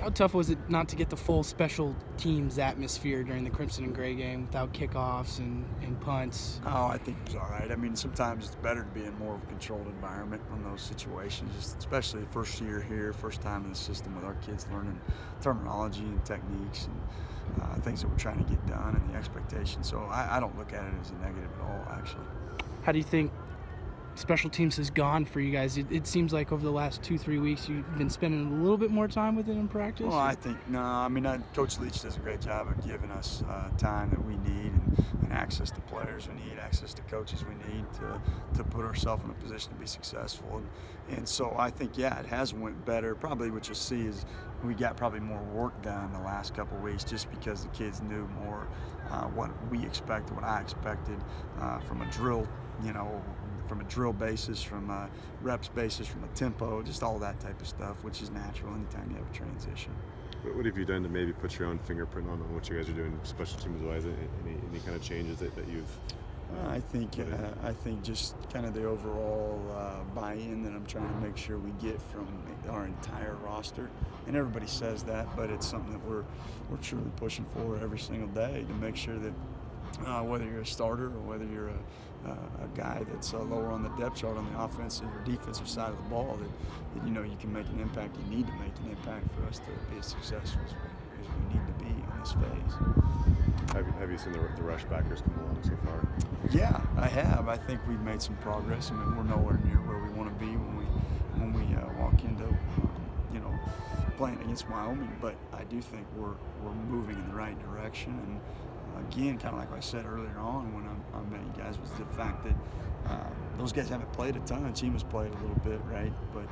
How tough was it not to get the full special teams atmosphere during the Crimson and Gray game without kickoffs and punts? Oh, I think it was all right. I mean, sometimes it's better to be in more of a controlled environment on those situations, especially the first year here, first time in the system with our kids learning terminology and techniques and things that we're trying to get done and the expectations. So I don't look at it as a negative at all, actually. How do you think special teams has gone for you guys? It seems like over the last 2-3 weeks you've been spending a little bit more time with it in practice. Well, I think Coach Leach does a great job of giving us time that we need and access to players we need, access to coaches we need to put ourselves in a position to be successful. And so I think, yeah, it has went better. Probably what you'll see is we got probably more work done the last couple of weeks just because the kids knew more what we expected, what I expected from a drill, from a drill basis, from a reps basis, from a tempo, just all that type of stuff, which is natural anytime you have a transition. What have you done to maybe put your own fingerprint on what you guys are doing special teams-wise? Any kind of changes that you've? I think just kind of the overall buy-in that I'm trying to make sure we get from our entire roster, and everybody says that, but it's something that we're truly pushing for every single day to make sure that whether you're a starter or whether you're a guy that's lower on the depth chart on the offensive or defensive side of the ball, that you can make an impact. You need to make an impact for us to be as successful as we need to be on this phase. Have you seen the rush backers come along so far? Yeah, I have. I think we've made some progress. I mean, we're nowhere near where we want to be when we walk into playing against Wyoming, but I do think we're moving in the right direction. And again, kind of like I said earlier on when I met you guys, was the fact that those guys haven't played a ton. Chima's played a little bit, right? But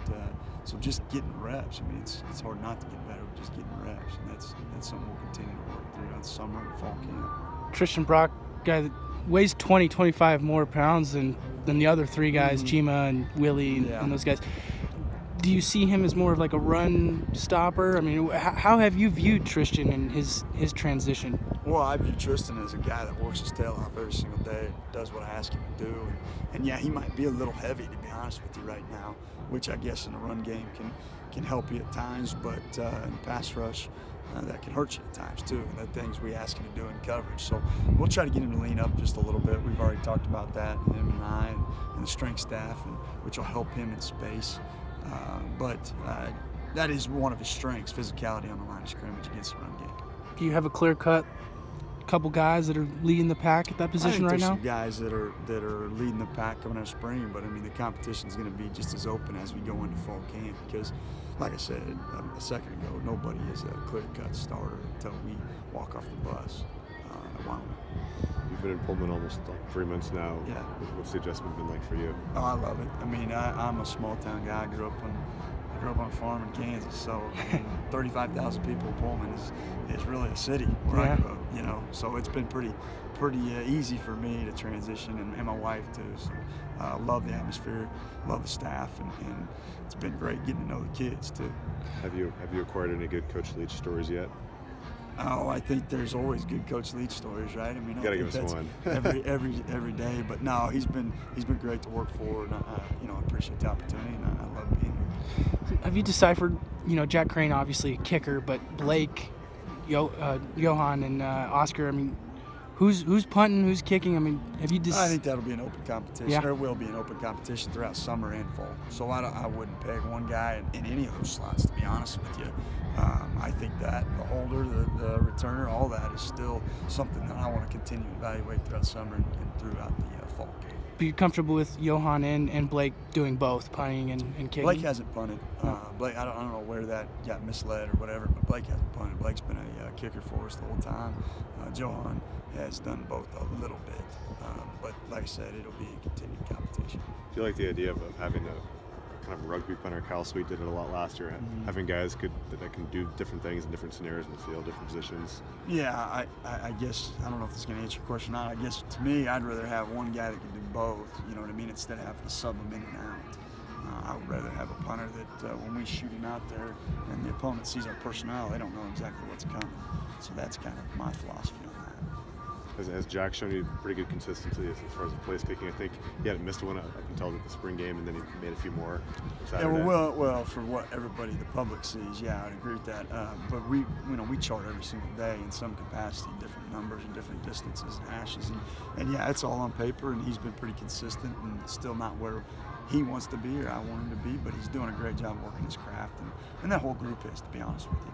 so just getting reps. I mean, it's hard not to get better with just getting reps, and that's something we'll continue to work through on summer and fall camp. Tristan Brock, guy that weighs 25 more pounds than the other three guys, Chima and Willie and those guys. Do you see him as more of like a run stopper? I mean, how have you viewed Tristan and his transition? Well, I view Tristan as a guy that works his tail off every single day, does what I ask him to do. And yeah, he might be a little heavy, to be honest with you, right now, which I guess in a run game can help you at times, but in pass rush, that can hurt you at times too, and the things we ask him to do in coverage. So we'll try to get him to lean up just a little bit. We've already talked about that, him and I, and the strength staff, which will help him in space. But that is one of his strengths, physicality on the line of scrimmage against the run game. Do you have a clear-cut couple guys that are leading the pack at that position right now? I think there's some guys that are leading the pack coming out of spring, but I mean the competition is going to be just as open as we go into fall camp because, like I said a second ago, nobody is a clear-cut starter until we walk off the bus at Wyoming. You've been in Pullman almost 3 months now. Yeah. What's the adjustment been like for you? Oh, I love it. I mean, I'm a small-town guy. I grew up on a farm in Kansas, so I mean, 35,000 people in Pullman is really a city where I grew up. So it's been pretty easy for me to transition, and my wife too. So love the atmosphere, love the staff, and it's been great getting to know the kids too. Have you acquired any good Coach Leach stories yet? Oh, I think there's always good Coach Leach stories, right? I mean, you gotta give us one every day. But no, he's been great to work for, and I appreciate the opportunity, and I love being here. Have you deciphered? Jack Crane, obviously a kicker, but Blake, Johan, and Oscar. I mean, who's punting? Who's kicking? I mean, have you? I think that'll be an open competition. Yeah. There will be an open competition throughout summer and fall. So I wouldn't peg one guy in any of those slots, to be honest with you. I think that the holder, the returner, all that is still something that I want to continue to evaluate throughout summer and throughout the fall game. But you're comfortable with Johan and Blake doing both, punting and kicking? Blake hasn't punted. Blake, I don't know where that got misled or whatever, but Blake hasn't punted. Blake's been a kicker for us the whole time. Johan has done both a little bit, but like I said, it'll be a continued competition. Do you like the idea of having a kind of rugby punter? Kyle Sweet did it a lot last year, having guys that can do different things in different scenarios in the field, different positions. Yeah, I guess, I don't know if this is going to answer your question or not. I guess to me, I'd rather have one guy that can do both, you know what I mean, instead of having to sub them in and out. I would rather have a punter that when we shoot him out there and the opponent sees our personnel, they don't know exactly what's coming. So that's kind of my philosophy on that. Has Jack shown you pretty good consistency as far as the place kicking? I think he hadn't missed one up until the spring game, and then he made a few more Saturday. Yeah, well, for what everybody, the public sees, yeah, I'd agree with that. But we chart every single day in some capacity, different numbers and different distances and hashes, and yeah, it's all on paper, and he's been pretty consistent and still not where he wants to be or I want him to be, but he's doing a great job working his craft, and that whole group is, to be honest with you.